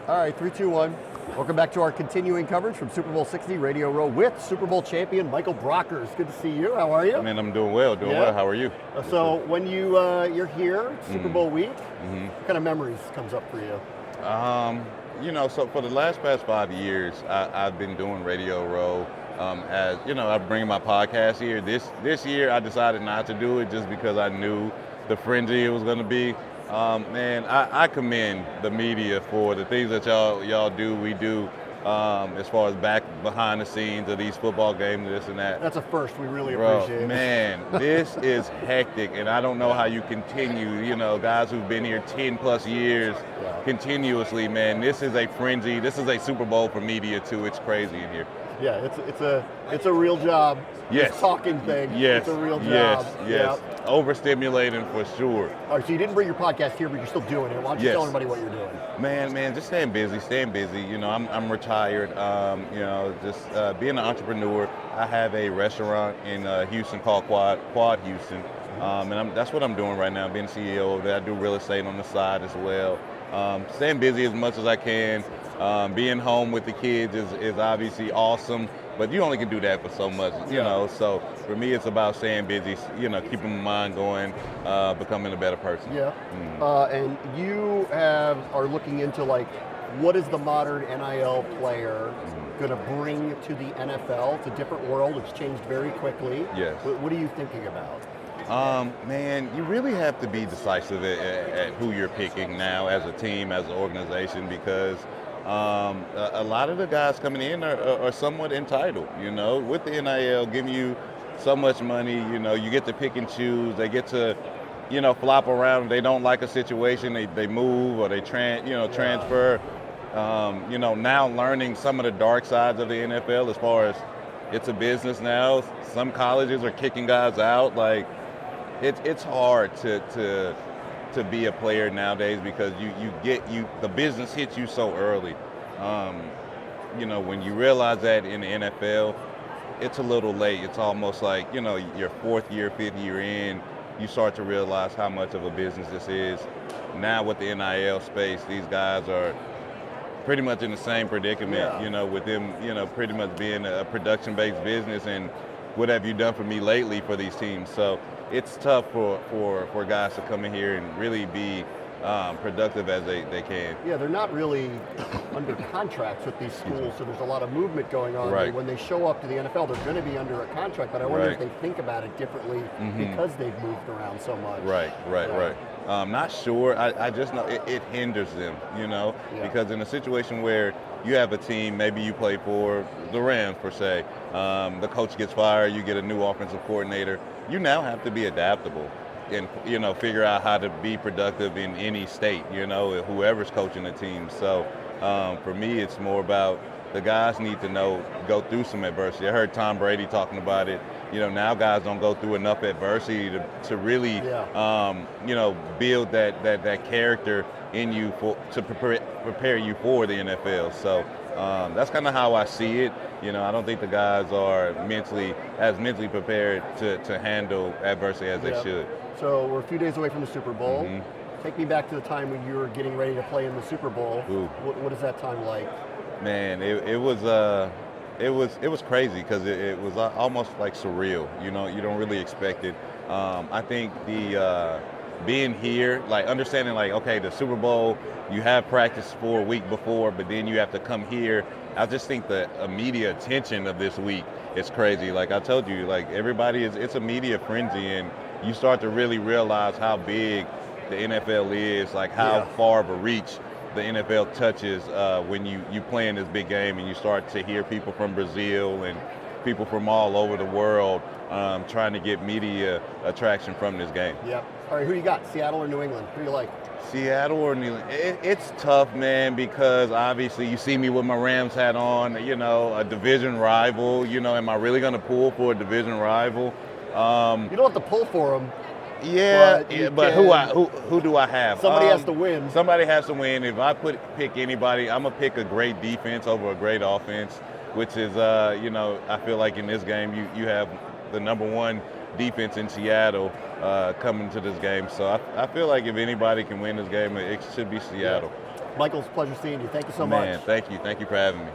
All right, 3, 2, 1. Welcome back to our continuing coverage from Super Bowl 60 Radio Row with Super Bowl champion Michael Brockers. Good to see you. How are you? Man, I'm doing well. Well. How are you? So when you're here, Super Bowl week, what kind of memories comes up for you? So for the past 5 years, I've been doing Radio Row. As you know, I'm bringing my podcast here. This year, I decided not to do it just because I knew the frenzy it was going to be. I commend the media for the things that y'all do. We do as far as back behind the scenes of these football games, this and that. That's a first. We really appreciate it. Man, this is hectic, and I don't know how you continue. You know, guys who've been here 10 plus years continuously. Man, this is a frenzy. This is a Super Bowl for media too. It's crazy in here. Yeah, it's a real job. Yes. This talking thing. Yes. It's a real job. Yes. Yep. Overstimulating for sure. All right, so you didn't bring your podcast here, but you're still doing it. Why don't you tell everybody what you're doing? Man, just staying busy. You know, I'm retired. Being an entrepreneur. I have a restaurant in Houston called Quad Houston, that's what I'm doing right now. Being CEO of it. I do real estate on the side as well. Staying busy as much as I can. Being home with the kids is obviously awesome, but you only can do that for so much, you know. So for me, it's about staying busy, you know, keeping my mind going, becoming a better person. Yeah. And you are looking into what is the modern NIL player going to bring to the NFL? It's a different world. It's changed very quickly. Yes. What are you thinking about? Man, you really have to be decisive at who you're picking now as a team, as an organization, because a lot of the guys coming in are somewhat entitled, you know, with the NIL giving you so much money, you know, you get to pick and choose, they get to, you know, flop around. If they don't like a situation, they move or they transfer. Now learning some of the dark sides of the NFL as far as it's a business now. Some colleges are kicking guys out. Like, it's hard to be a player nowadays because the business hits you so early. When you realize that in the NFL, it's a little late. It's almost like, you know, your 4th year, 5th year in, you start to realize how much of a business this is. Now with the NIL space, these guys are pretty much in the same predicament, you know, with them, you know, pretty much being a production-based business and what have you done for me lately for these teams. So it's tough for guys to come in here and really be productive as they can. Yeah, they're not really under contracts with these schools, so there's a lot of movement going on. Right. When they show up to the NFL, they're going to be under a contract, but I wonder if they think about it differently because they've moved around so much. Right. Not sure. I just know it hinders them, you know, because in a situation where you have a team, maybe you play for the Rams per se, the coach gets fired, you get a new offensive coordinator, you now have to be adaptable and, you know, figure out how to be productive in any state, you know, whoever's coaching the team. So for me, it's more about the guys need to go through some adversity. I heard Tom Brady talking about it. You know, now guys don't go through enough adversity to really, build that character in you to prepare you for the NFL. So that's kind of how I see it. You know, I don't think the guys are mentally prepared to handle adversity as they should. So we're a few days away from the Super Bowl. Take me back to the time when you were getting ready to play in the Super Bowl. What is that time like? Man, it was crazy because it was almost like surreal. You know, you don't really expect it. I think the being here, like understanding, like, okay, the Super Bowl, you have practice for a week before, but then you have to come here. I just think the media attention of this week is crazy. Like I told you, like it's a media frenzy, and you start to really realize how big the NFL is, like how far of a reach the NFL touches when you play in this big game, and you start to hear people from Brazil and people from all over the world trying to get media attraction from this game. Yep. All right, who you got, Seattle or New England? Who do you like? Seattle or New England? It's tough, man, because obviously you see me with my Rams hat on, you know, a division rival. You know, am I really going to pull for a division rival? You don't have to pull for them. But who do I have? Somebody has to win. Somebody has to win. If I pick anybody, I'm gonna pick a great defense over a great offense, which is I feel like in this game you have the number one defense in Seattle coming to this game. So I feel like if anybody can win this game, it should be Seattle. Michael, it's a pleasure seeing you. Thank you so Man, much. thank you for having me.